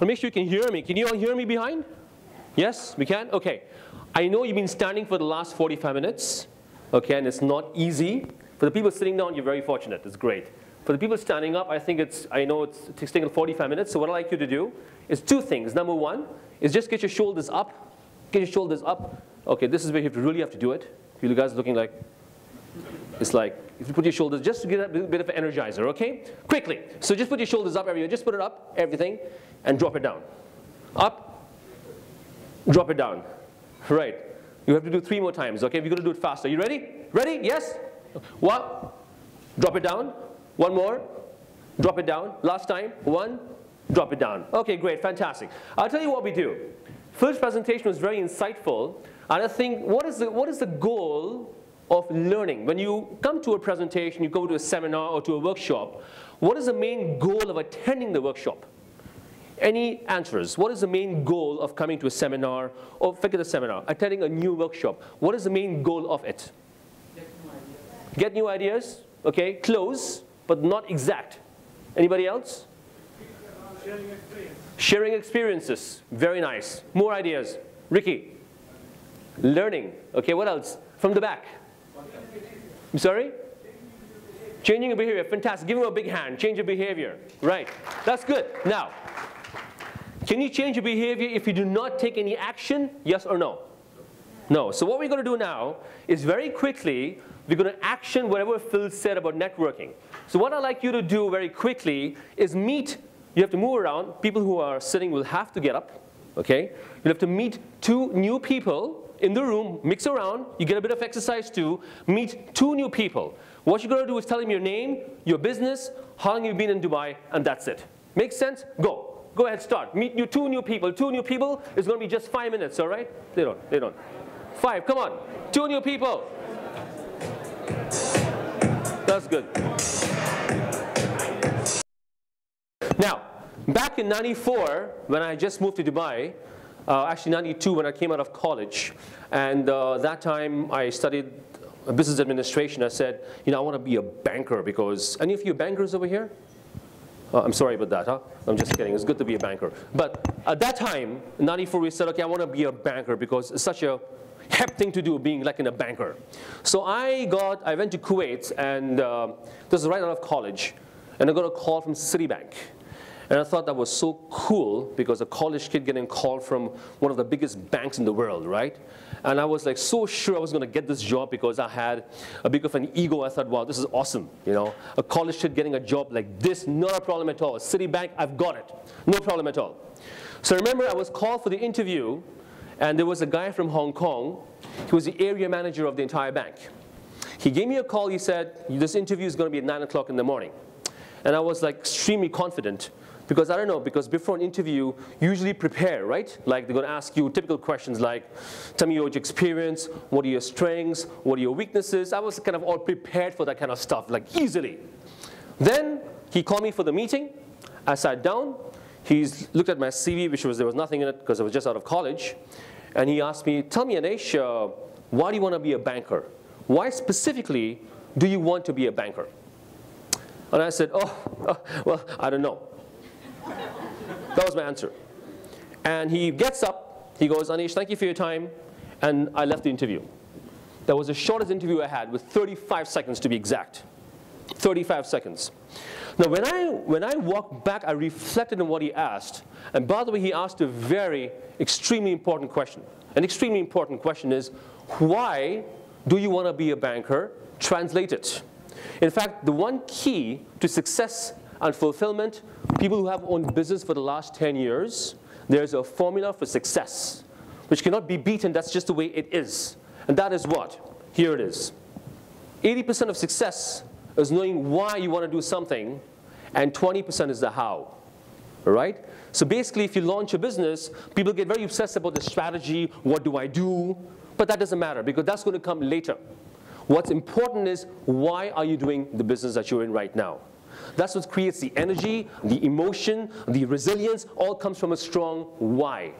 Well, make sure you can hear me. Can you all hear me behind? Yes, we can? Okay. I know you've been standing for the last 45 minutes, okay, and it's not easy. For the people sitting down, you're very fortunate. It's great. For the people standing up, I know it's taking 45 minutes, so what I'd like you to do is two things. Number one is just get your shoulders up. Get your shoulders up. Okay, this is where you really have to do it. You guys are looking like, it's like, if you put your shoulders, just to get a bit of an energizer, okay? Quickly. So just put your shoulders up everywhere. Just put it up, everything, and drop it down. Up, drop it down. Right. You have to do 3 more times, okay? We're going to do it faster. You ready? Ready? Yes? One. Drop it down. One more. Drop it down. Last time. One. Drop it down. Okay, great. Fantastic. I'll tell you what we do. First presentation was very insightful. And I think, what is the goal of learning? When you come to a presentation, you go to a seminar or to a workshop, what is the main goal of attending the workshop? Any answers? What is the main goal of coming to a seminar, or forget the seminar, attending a new workshop? What is the main goal of it? Get new ideas. Okay, close, but not exact. Anybody else? Sharing experience. Sharing experiences. Very nice. More ideas. Ricky. Learning. Okay, what else? From the back. I'm sorry? Changing your behavior. Fantastic. Give him a big hand. Change your behavior. Right. That's good. Now, can you change your behavior if you do not take any action? Yes or no? No. So what we're going to do now is very quickly, we're going to action whatever Phil said about networking. So what I'd like you to do very quickly is meet, you have to move around. People who are sitting will have to get up. Okay? You'll have to meet 2 new people in the room, mix around. You get a bit of exercise too. Meet 2 new people. What you're going to do is tell them your name, your business, how long you've been in Dubai, and that's it. Make sense? Go. Go ahead, start. Meet 2 new people. 2 new people is going to be just 5 minutes, all right? They don't. 5, come on. 2 new people. That's good. Now, back in '94, when I just moved to Dubai, actually '92 when I came out of college, and that time I studied business administration. I said, I want to be a banker because, any of you bankers over here? I'm sorry about that, huh? I'm just kidding. It's good to be a banker. But at that time, in '94, we said, okay, I want to be a banker because it's such a hip thing to do, being like in a banker. So I went to Kuwait, and this is right out of college, and I got a call from Citibank. And I thought that was so cool because a college kid getting a call from one of the biggest banks in the world, right? And I was like so sure I was going to get this job because I had a bit of an ego. I thought, wow, this is awesome. A college kid getting a job like this, not a problem at all. Citibank, I've got it. No problem at all. So I remember I was called for the interview, and there was a guy from Hong Kong. He was the area manager of the entire bank. He gave me a call. He said, this interview is going to be at 9 o'clock in the morning. And I was like extremely confident. Because I don't know, because before an interview, usually prepare, right? Like they're going to ask you typical questions like, tell me your experience, what are your strengths, what are your weaknesses? I was kind of all prepared for that kind of stuff, like easily. Then he called me for the meeting. I sat down. He looked at my CV, there was nothing in it because I was just out of college. And he asked me, tell me, Anesh, why do you want to be a banker? Why specifically do you want to be a banker? And I said, well, I don't know. That was my answer. And he gets up, he goes, Anesh, thank you for your time, and I left the interview. That was the shortest interview I had, with 35 seconds to be exact. 35 seconds. Now when I walked back, I reflected on what he asked. And by the way, he asked a extremely important question. An extremely important question is, why do you want to be a banker? Translate it. In fact, the one key to success and fulfillment, people who have owned business for the last 10 years, there's a formula for success, which cannot be beaten. That's just the way it is. And that is what? Here it is. 80% of success is knowing why you want to do something, and 20% is the how. All right? So basically, if you launch a business, people get very obsessed about the strategy, what do I do? But that doesn't matter, because that's going to come later. What's important is, why are you doing the business that you're in right now? That's what creates the energy, the emotion, the resilience, all comes from a strong why.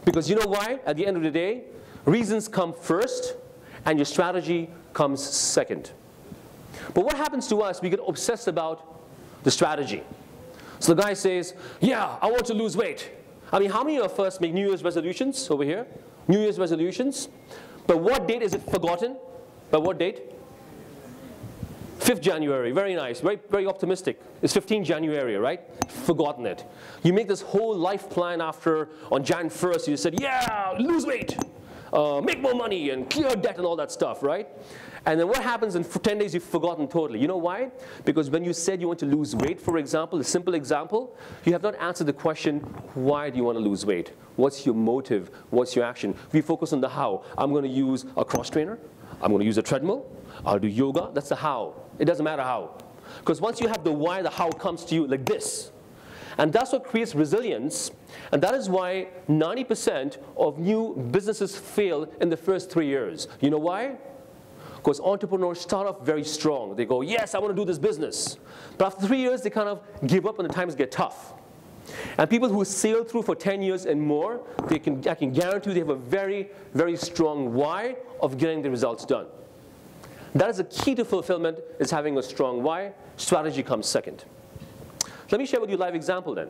Because you know why? At the end of the day, reasons come first, and your strategy comes second. But what happens to us, we get obsessed about the strategy. So the guy says, yeah, I want to lose weight. I mean, how many of us make New Year's resolutions over here? New Year's resolutions. But what date is it forgotten? By what date? 5th January, very nice, very, very optimistic. It's 15th January, right? Forgotten it. You make this whole life plan after, on Jan 1st, you said, yeah, lose weight, make more money, and clear debt and all that stuff, right? And then what happens in 10 days, you've forgotten totally. You know why? Because when you said you want to lose weight, for example, a simple example, you have not answered the question, why do you want to lose weight? What's your motive? What's your action? We focus on the how. I'm going to use a cross trainer. I'm going to use a treadmill. I'll do yoga. That's the how. It doesn't matter how. Because once you have the why, the how comes to you like this. And that's what creates resilience. And that is why 90% of new businesses fail in the first 3 years. You know why? Because entrepreneurs start off very strong. They go, yes, I want to do this business. But after 3 years, they kind of give up when the times get tough. And people who sail through for 10 years and more, I can guarantee you they have a very, very strong why of getting the results done. That is the key to fulfillment, is having a strong why. Strategy comes second. Let me share with you a live example then.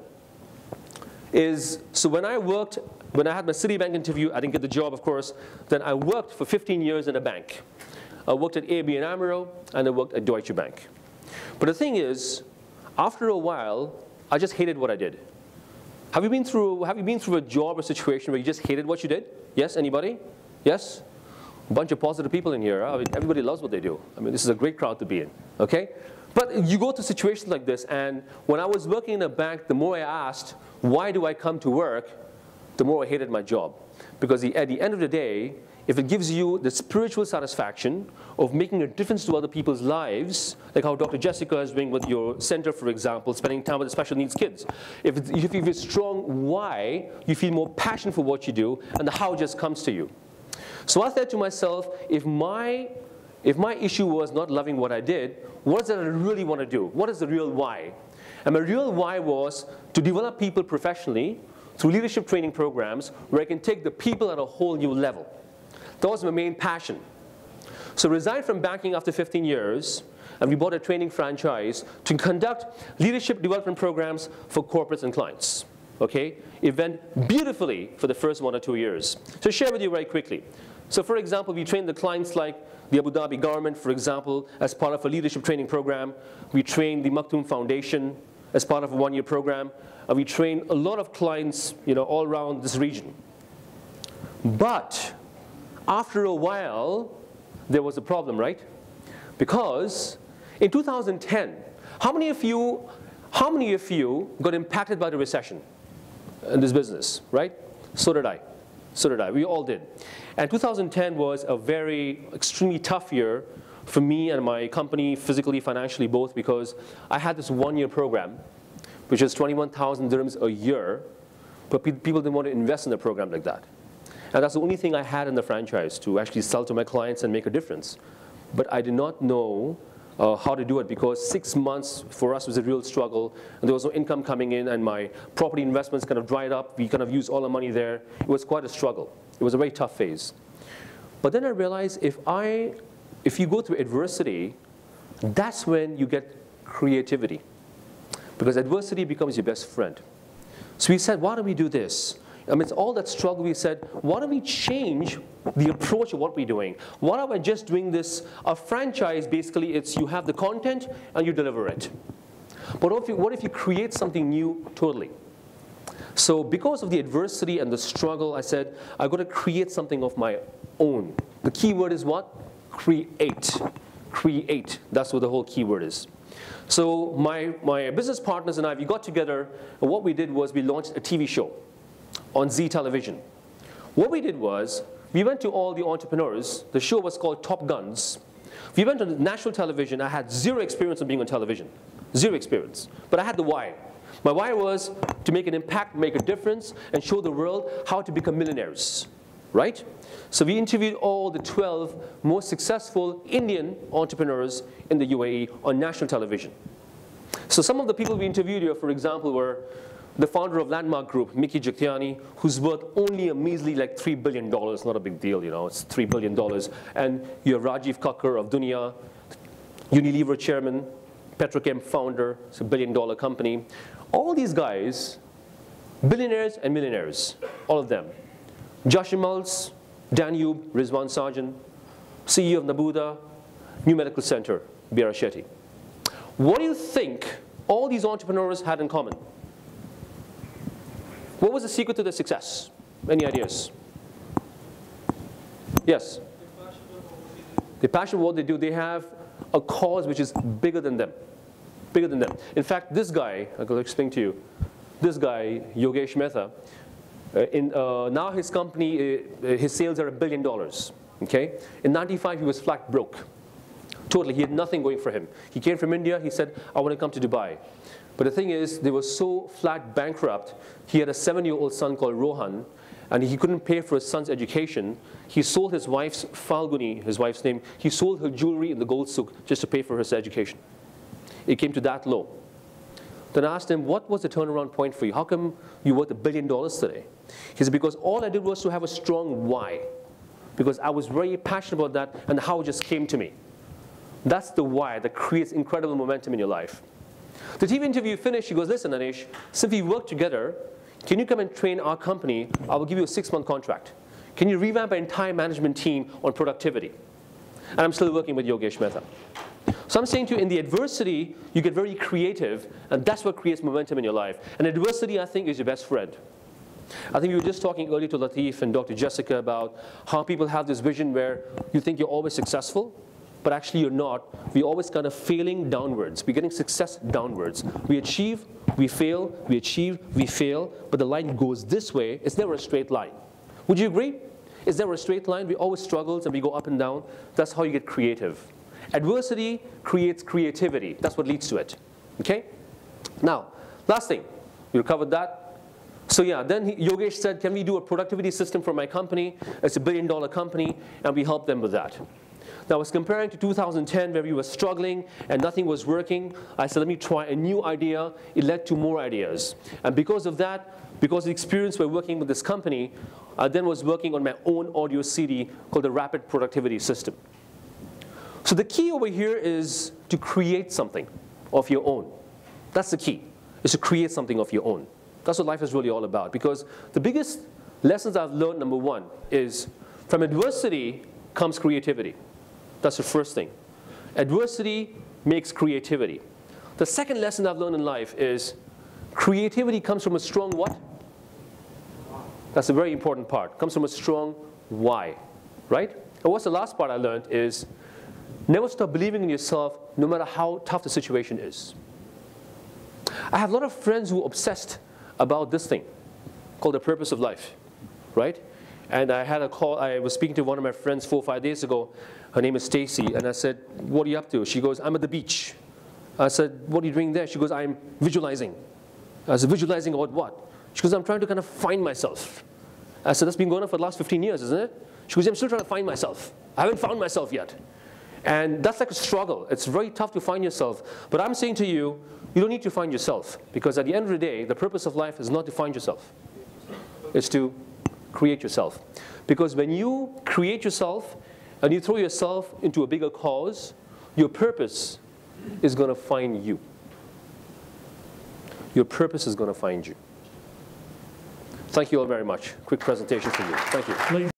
So when I had my Citibank interview, I didn't get the job, of course, then I worked for 15 years in a bank. I worked at ABN AMRO, and I worked at Deutsche Bank. But the thing is, after a while, I just hated what I did. Have you been through a job or situation where you just hated what you did? Yes, anybody? Yes? A bunch of positive people in here. I mean, everybody loves what they do. I mean, this is a great crowd to be in, okay? But you go to situations like this, and when I was working in a bank, the more I asked, why do I come to work, the more I hated my job. Because at the end of the day, if it gives you the spiritual satisfaction of making a difference to other people's lives, like how Dr. Jessica is doing with your center, for example, spending time with the special needs kids. If you have a strong why, you feel more passion for what you do, and the how just comes to you. So I said to myself, if my issue was not loving what I did, what is it I really want to do? What is the real why? And my real why was to develop people professionally through leadership training programs where I can take the people at a whole new level. That was my main passion. So I resigned from banking after 15 years, and we bought a training franchise to conduct leadership development programs for corporates and clients. Okay? It went beautifully for the first 1 or 2 years. So share with you very quickly. So for example, we trained the clients like the Abu Dhabi government, for example, as part of a leadership training program. We trained the Maktoum Foundation as part of a 1-year program. And we trained a lot of clients, all around this region. But after a while, there was a problem, right? Because in 2010, how many of you got impacted by the recession in this business, right? So did I. So did I. We all did. And 2010 was a very extremely tough year for me and my company, physically, financially, both, because I had this 1-year program, which was 21,000 dirhams a year, but people didn't want to invest in a program like that. And that's the only thing I had in the franchise, to actually sell to my clients and make a difference. But I did not know how to do it, because 6 months for us was a real struggle, and there was no income coming in, and my property investments kind of dried up. We kind of used all the money there. It was quite a struggle. It was a very tough phase. But then I realized if you go through adversity, that's when you get creativity, because adversity becomes your best friend. So we said, why don't we do this? Amidst all that struggle, we said, why don't we change the approach of what we're doing? Why are we just doing this? A franchise, basically, it's you have the content and you deliver it. But what if you create something new totally? So because of the adversity and the struggle, I said, I've got to create something of my own. The key word is what? Create. Create. That's what the whole key word is. So my business partners and I, we got together, and what we did was we launched a TV show on Z Television. What we did was, we went to all the entrepreneurs. The show was called Top Guns. We went on national television. I had zero experience of being on television. Zero experience. But I had the why. My why was to make an impact, make a difference, and show the world how to become millionaires. Right? So we interviewed all the 12 most successful Indian entrepreneurs in the UAE on national television. So some of the people we interviewed here, for example, were the founder of Landmark Group, Mickey Jagtiani, who's worth only a measly like $3 billion. Not a big deal, it's $3 billion. And you have Rajiv Kakkar of Dunia, Unilever chairman, Petrochem founder, it's a $1 billion company. All these guys, billionaires and millionaires, all of them. Josh Maltz, Danube, Rizwan Sarjan, CEO of Nabuda, New Medical Center, B.R. Shetty. What do you think all these entrepreneurs had in common? What was the secret to their success? Any ideas? Yes? They're passionate about what they do. They have a cause which is bigger than them. Bigger than them. In fact, this guy, I'll explain to you, this guy, Yogesh Mehta, now his company, his sales are $1 billion. Okay? In '95, he was flat broke. Totally, he had nothing going for him. He came from India, he said, I want to come to Dubai. But the thing is, they were so flat bankrupt, he had a 7-year-old son called Rohan, and he couldn't pay for his son's education. He sold his wife's, Falguni, his wife's name, he sold her jewelry in the gold souk just to pay for his education. It came to that low. Then I asked him, what was the turnaround point for you? How come you worth $1 billion today? He said, because all I did was to have a strong why. Because I was very passionate about that, and how it just came to me. That's the why that creates incredible momentum in your life. The TV interview finished, he goes, listen, Anish, since we work together, can you come and train our company? I will give you a 6-month contract. Can you revamp our entire management team on productivity? And I'm still working with Yogesh Mehta. So I'm saying to you, in the adversity, you get very creative, and that's what creates momentum in your life. And adversity, I think, is your best friend. I think we were just talking earlier to Latif and Dr. Jessica about how people have this vision where you think you're always successful, but actually you're not. We're always kind of failing downwards. We're getting success downwards. We achieve, we fail, we achieve, we fail, but the line goes this way. It's never a straight line. Would you agree? It's never a straight line. We always struggle and we go up and down. That's how you get creative. Adversity creates creativity. That's what leads to it. Okay? Now, last thing. We covered that. So yeah, then Yogesh said, can we do a productivity system for my company? It's $1 billion company, and we helped them with that. Now, I was comparing to 2010 where we were struggling and nothing was working. I said, let me try a new idea. It led to more ideas. And because of that, because of the experience by working with this company, I then was working on my own audio CD called the Rapid Productivity System. So the key over here is to create something of your own. That's the key, is to create something of your own. That's what life is really all about. Because the biggest lessons I've learned, number one, is from adversity comes creativity. That's the first thing. Adversity makes creativity. The second lesson I've learned in life is creativity comes from a strong what? That's a very important part. Comes from a strong why, right? And what's the last part I learned is never stop believing in yourself no matter how tough the situation is. I have a lot of friends who are obsessed about this thing called the purpose of life, right? And I had a call, I was speaking to one of my friends 4 or 5 days ago. Her name is Stacy, and I said, what are you up to? She goes, I'm at the beach. I said, what are you doing there? She goes, I'm visualizing. I said, visualizing about what? She goes, I'm trying to kind of find myself. I said, that's been going on for the last 15 years, isn't it? She goes, I'm still trying to find myself. I haven't found myself yet. And that's like a struggle. It's very tough to find yourself. But I'm saying to you, you don't need to find yourself. Because at the end of the day, the purpose of life is not to find yourself. It's to create yourself. Because when you create yourself and you throw yourself into a bigger cause, your purpose is going to find you. Your purpose is going to find you. Thank you all very much. Quick presentation for you. Thank you.